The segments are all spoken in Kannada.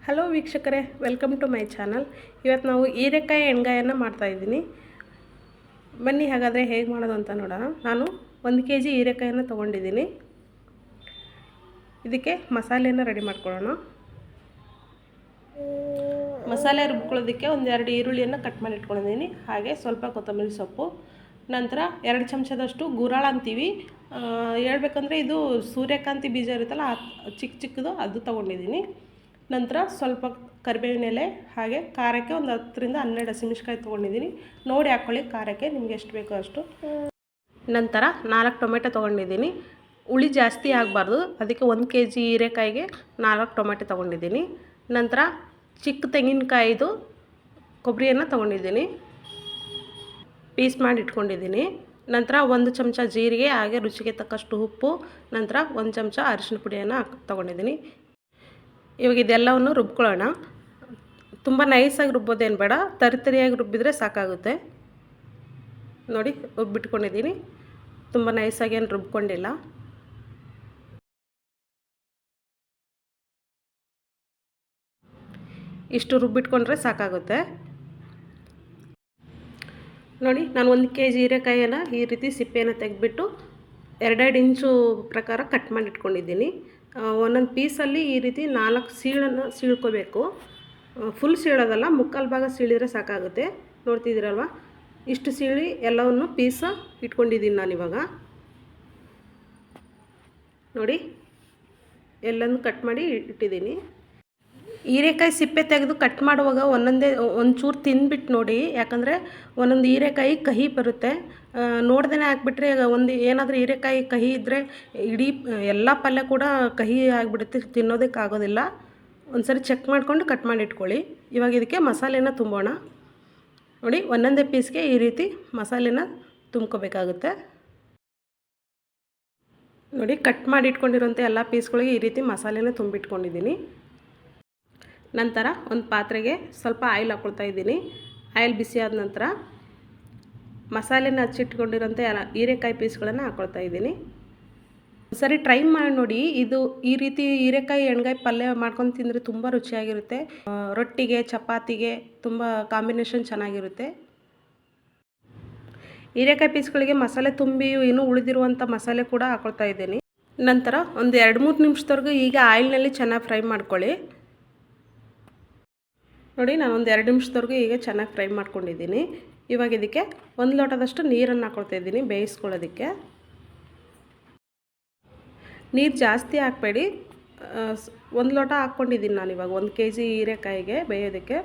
ಹಲೋ ವೀಕ್ಷಕರೇ, ವೆಲ್ಕಮ್ ಟು ಮೈ ಚಾನಲ್. ಇವತ್ತು ನಾವು ಹೀರೆಕಾಯಿ ಎಣ್ಗಾಯನ್ನು ಮಾಡ್ತಾಯಿದ್ದೀನಿ. ಬನ್ನಿ ಹಾಗಾದರೆ ಹೇಗೆ ಮಾಡೋದು ಅಂತ ನೋಡೋಣ. ನಾನು 1 kg ಹೀರೆಕಾಯನ್ನು ತೊಗೊಂಡಿದ್ದೀನಿ. ಇದಕ್ಕೆ ಮಸಾಲೆಯನ್ನು ರೆಡಿ ಮಾಡ್ಕೊಳ್ಳೋಣ. ಮಸಾಲೆ ರುಬ್ಕೊಳ್ಳೋದಕ್ಕೆ 1-2 ಈರುಳ್ಳಿಯನ್ನು ಕಟ್ ಮಾಡಿ ಇಟ್ಕೊಂಡಿದ್ದೀನಿ. ಹಾಗೆ ಸ್ವಲ್ಪ ಕೊತ್ತಂಬರಿ ಸೊಪ್ಪು, ನಂತರ 2 ಚಮಚದಷ್ಟು ಗುರಾಳ ಅಂತೀವಿ. ಹೇಳ್ಬೇಕಂದ್ರೆ ಇದು ಸೂರ್ಯಕಾಂತಿ ಬೀಜ ಇರುತ್ತಲ್ಲ, ಚಿಕ್ಕ ಚಿಕ್ಕದು ಅದು ತೊಗೊಂಡಿದ್ದೀನಿ. ನಂತರ ಸ್ವಲ್ಪ ಕರಿಬೇವಿನ ಎಲೆ, ಹಾಗೆ ಖಾರಕ್ಕೆ ಒಂದು 10-12 ಹಸಿಮೆಣಸಿನಕಾಯಿ ತೊಗೊಂಡಿದ್ದೀನಿ. ನೋಡಿ ಹಾಕ್ಕೊಳ್ಳಿ ಖಾರಕ್ಕೆ, ನಿಮ್ಗೆ ಎಷ್ಟು ಬೇಕೋ ಅಷ್ಟು. ನಂತರ 4 ಟೊಮೆಟೊ ತೊಗೊಂಡಿದ್ದೀನಿ. ಹುಳಿ ಜಾಸ್ತಿ ಆಗಬಾರ್ದು, ಅದಕ್ಕೆ 1 kg ಹೀರೆಕಾಯಿಗೆ 4 ಟೊಮೆಟೊ ತೊಗೊಂಡಿದ್ದೀನಿ. ನಂತರ ಚಿಕ್ಕ ತೆಂಗಿನಕಾಯಿದು ಕೊಬ್ಬರಿಯನ್ನು ತೊಗೊಂಡಿದ್ದೀನಿ, ಪೀಸ್ ಮಾಡಿ ಇಟ್ಕೊಂಡಿದ್ದೀನಿ. ನಂತರ 1 ಚಮಚ ಜೀರಿಗೆ, ಹಾಗೆ ರುಚಿಗೆ ತಕ್ಕಷ್ಟು ಉಪ್ಪು, ನಂತರ 1 ಚಮಚ ಅರಿಶಿನ ಪುಡಿಯನ್ನು ತೊಗೊಂಡಿದ್ದೀನಿ. ಇವಾಗ ಇದೆಲ್ಲವನ್ನು ರುಬ್ಕೊಳ್ಳೋಣ. ತುಂಬ ನೈಸಾಗಿ ರುಬ್ಬೋದೇನು ಬೇಡ, ತರಿಯಾಗಿ ರುಬ್ಬಿದರೆ ಸಾಕಾಗುತ್ತೆ. ನೋಡಿ ರುಬ್ಬಿಟ್ಕೊಂಡಿದ್ದೀನಿ, ತುಂಬ ನೈಸಾಗಿ ಏನು ರುಬ್ಕೊಂಡಿಲ್ಲ. ಇಷ್ಟು ರುಬ್ಬಿಟ್ಕೊಂಡ್ರೆ ಸಾಕಾಗುತ್ತೆ. ನೋಡಿ, ನಾನು 1 kg ಹೀರೆಕಾಯಿಯನ್ನು ಈ ರೀತಿ ಸಿಪ್ಪೆಯನ್ನು ತೆಗೆದುಬಿಟ್ಟು 2 ಇಂಚು ಪ್ರಕಾರ ಕಟ್ ಮಾಡಿ ಇಟ್ಕೊಂಡಿದ್ದೀನಿ. ಒಂದೊಂದು ಪೀಸಲ್ಲಿ ಈ ರೀತಿ 4 ಸೀಳನ್ನು ಸೀಳ್ಕೋಬೇಕು. ಫುಲ್ ಸೀಳೋದಲ್ಲ, ಮುಕ್ಕಾಲು ಭಾಗ ಸೀಳಿದರೆ ಸಾಕಾಗುತ್ತೆ. ನೋಡ್ತಿದ್ದೀರಲ್ವ, ಇಷ್ಟು ಸೀಳಿ ಎಲ್ಲವನ್ನು ಪೀಸ ಇಟ್ಕೊಂಡಿದ್ದೀನಿ ನಾನಿವಾಗ. ನೋಡಿ, ಎಲ್ಲನೂ ಕಟ್ ಮಾಡಿ ಇಟ್ಟಿದ್ದೀನಿ. ಹೀರೆಕಾಯಿ ಸಿಪ್ಪೆ ತೆಗೆದು ಕಟ್ ಮಾಡುವಾಗ ಒಂಚೂರು ತಿಂದ್ಬಿಟ್ಟು ನೋಡಿ, ಯಾಕಂದರೆ ಒಂದೊಂದು ಹೀರೆಕಾಯಿ ಕಹಿ ಬರುತ್ತೆ. ನೋಡ್ದೇ ಹಾಕ್ಬಿಟ್ರೆ ಏನಾದರೂ ಹೀರೆಕಾಯಿ ಕಹಿ ಇದ್ದರೆ ಇಡೀ ಎಲ್ಲ ಪಲ್ಯ ಕೂಡ ಕಹಿ ಆಗಿಬಿಡುತ್ತೆ, ತಿನ್ನೋದಕ್ಕಾಗೋದಿಲ್ಲ. ಒಂದ್ಸರಿ ಚೆಕ್ ಮಾಡಿಕೊಂಡು ಕಟ್ ಮಾಡಿ ಇಟ್ಕೊಳ್ಳಿ. ಇವಾಗ ಇದಕ್ಕೆ ಮಸಾಲೆನ ತುಂಬೋಣ. ನೋಡಿ, ಒಂದೊಂದೇ ಪೀಸ್ಗೆ ಈ ರೀತಿ ಮಸಾಲೆನ ತುಂಬ್ಕೋಬೇಕಾಗುತ್ತೆ. ನೋಡಿ, ಕಟ್ ಮಾಡಿ ಇಟ್ಕೊಂಡಿರೋಂಥ ಎಲ್ಲ ಪೀಸ್ಗಳಿಗೆ ಈ ರೀತಿ ಮಸಾಲೆನ ತುಂಬಿಟ್ಕೊಂಡಿದ್ದೀನಿ. ನಂತರ ಒಂದು ಪಾತ್ರೆಗೆ ಸ್ವಲ್ಪ ಆಯಿಲ್ ಹಾಕ್ಕೊಳ್ತಾ ಇದ್ದೀನಿ. ಆಯಿಲ್ ಬಿಸಿ ಆದ ನಂತರ ಮಸಾಲೆನ ಹಚ್ಚಿಟ್ಕೊಂಡಿರೋಂಥ ಎಲ್ಲ ಹೀರೆಕಾಯಿ ಪೀಸ್ಗಳನ್ನು ಹಾಕ್ಕೊಳ್ತಾ ಇದ್ದೀನಿ. ಸರಿ ಟ್ರೈ ಮಾಡಿ ನೋಡಿ. ಈ ರೀತಿ ಹೀರೆಕಾಯಿ ಎಣ್ಗಾಯಿ ಪಲ್ಯ ಮಾಡ್ಕೊಂಡು ತಿಂದರೆ ತುಂಬ ರುಚಿಯಾಗಿರುತ್ತೆ. ರೊಟ್ಟಿಗೆ, ಚಪಾತಿಗೆ ತುಂಬ ಕಾಂಬಿನೇಷನ್ ಚೆನ್ನಾಗಿರುತ್ತೆ. ಹೀರೆಕಾಯಿ ಪೀಸ್ಗಳಿಗೆ ಮಸಾಲೆ ತುಂಬಿ ಇನ್ನೂ ಉಳಿದಿರುವಂಥ ಮಸಾಲೆ ಕೂಡ ಹಾಕ್ಕೊಳ್ತಾ ಇದ್ದೀನಿ. ನಂತರ ಒಂದು 2-3 ನಿಮಿಷದವರೆಗೂ ಈಗ ಆಯಿಲ್ನಲ್ಲಿ ಚೆನ್ನಾಗಿ ಫ್ರೈ ಮಾಡ್ಕೊಳ್ಳಿ. ನೋಡಿ, ನಾನು ಒಂದು 2 ನಿಮಿಷದವರೆಗೂ ಈಗ ಚೆನ್ನಾಗಿ ಫ್ರೈ ಮಾಡ್ಕೊಂಡಿದ್ದೀನಿ. ಇವಾಗ ಇದಕ್ಕೆ 1 ಲೋಟದಷ್ಟು ನೀರನ್ನು ಹಾಕ್ಕೊಳ್ತಾ ಇದ್ದೀನಿ ಬೇಯಿಸ್ಕೊಳ್ಳೋದಕ್ಕೆ. ನೀರು ಜಾಸ್ತಿ ಹಾಕಬೇಡಿ, 1 ಲೋಟ ಹಾಕ್ಕೊಂಡಿದ್ದೀನಿ ನಾನಿವಾಗ 1 kg ಹೀರೆಕಾಯಿಗೆ ಬೇಯೋದಕ್ಕೆ.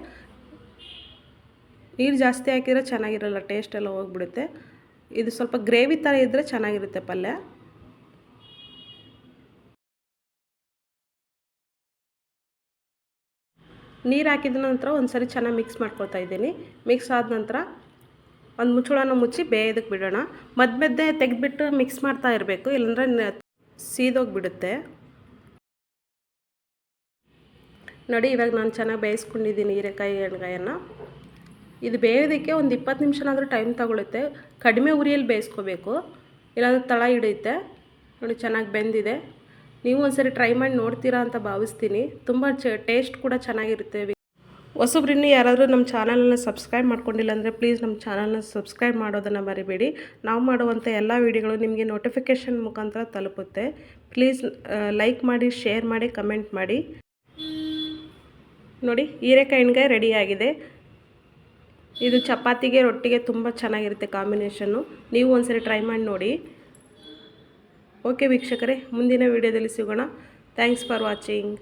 ನೀರು ಜಾಸ್ತಿ ಹಾಕಿದರೆ ಚೆನ್ನಾಗಿರಲ್ಲ, ಟೇಸ್ಟ್ ಎಲ್ಲ ಹೋಗ್ಬಿಡುತ್ತೆ. ಇದು ಸ್ವಲ್ಪ ಗ್ರೇವಿ ಥರ ಇದ್ದರೆ ಚೆನ್ನಾಗಿರುತ್ತೆ ಪಲ್ಯ. ನೀರು ಹಾಕಿದ ನಂತರ ಒಂದು ಸರಿ ಚೆನ್ನಾಗಿ ಮಿಕ್ಸ್ ಮಾಡ್ಕೊಳ್ತಾ ಇದ್ದೀನಿ. ಮಿಕ್ಸ್ ಆದ ನಂತರ ಒಂದು ಮುಚ್ಚಳನ ಮುಚ್ಚಿ ಬೇಯೋದಕ್ಕೆ ಬಿಡೋಣ. ಮಧ್ಯೆ ತೆಗೆದುಬಿಟ್ಟು ಮಿಕ್ಸ್ ಮಾಡ್ತಾ ಇರಬೇಕು, ಇಲ್ಲಾಂದರೆ ಸೀದೋಗಿಬಿಡುತ್ತೆ. ನೋಡಿ, ಇವಾಗ ನಾನು ಚೆನ್ನಾಗಿ ಬೇಯಿಸ್ಕೊಂಡಿದ್ದೀನಿ ಹೀರೆಕಾಯಿ ಎಣ್ಗಾಯನ್ನು. ಇದು ಬೇಯೋದಕ್ಕೆ ಒಂದು 20 ನಿಮಿಷನಾದರೂ ಟೈಮ್ ತಗೊಳುತ್ತೆ. ಕಡಿಮೆ ಉರಿಯಲ್ಲಿ ಬೇಯಿಸ್ಕೋಬೇಕು, ಇಲ್ಲಾಂದರೆ ತಳ ಹಿಡಿಯುತ್ತೆ. ನೋಡಿ, ಚೆನ್ನಾಗಿ ಬೆಂದಿದೆ. ನೀವು ಒಂದ್ಸರಿ ಟ್ರೈ ಮಾಡಿ ನೋಡ್ತೀರಾ ಅಂತ ಭಾವಿಸ್ತೀನಿ. ತುಂಬ ಟೇಸ್ಟ್ ಕೂಡ ಚೆನ್ನಾಗಿರುತ್ತೆ. ಹೊಸಬ್ರಿನ್ನೂ ಯಾರಾದರೂ ನಮ್ಮ ಚಾನಲನ್ನು ಸಬ್ಸ್ಕ್ರೈಬ್ ಮಾಡ್ಕೊಂಡಿಲ್ಲ ಅಂದರೆ ಪ್ಲೀಸ್ ನಮ್ಮ ಚಾನಲ್ನ ಸಬ್ಸ್ಕ್ರೈಬ್ ಮಾಡೋದನ್ನು ಮರಿಬೇಡಿ. ನಾವು ಮಾಡುವಂಥ ಎಲ್ಲ ವೀಡಿಯೋಗಳು ನಿಮಗೆ ನೋಟಿಫಿಕೇಷನ್ ಮುಖಾಂತರ ತಲುಪುತ್ತೆ. ಪ್ಲೀಸ್ ಲೈಕ್ ಮಾಡಿ, ಶೇರ್ ಮಾಡಿ, ಕಮೆಂಟ್ ಮಾಡಿ. ನೋಡಿ, ಹೀರೆಕಾಯಿ ಎಣ್ಗಾಯಿ ರೆಡಿಯಾಗಿದೆ. ಇದು ಚಪಾತಿಗೆ, ರೊಟ್ಟಿಗೆ ತುಂಬ ಚೆನ್ನಾಗಿರುತ್ತೆ ಕಾಂಬಿನೇಷನ್ನು. ನೀವು ಒಂದ್ಸರಿ ಟ್ರೈ ಮಾಡಿ ನೋಡಿ. ಓಕೆ ವೀಕ್ಷಕರೇ, ಮುಂದಿನ ವೀಡಿಯೋದಲ್ಲಿ ಸಿಗೋಣ. Thanks for watching.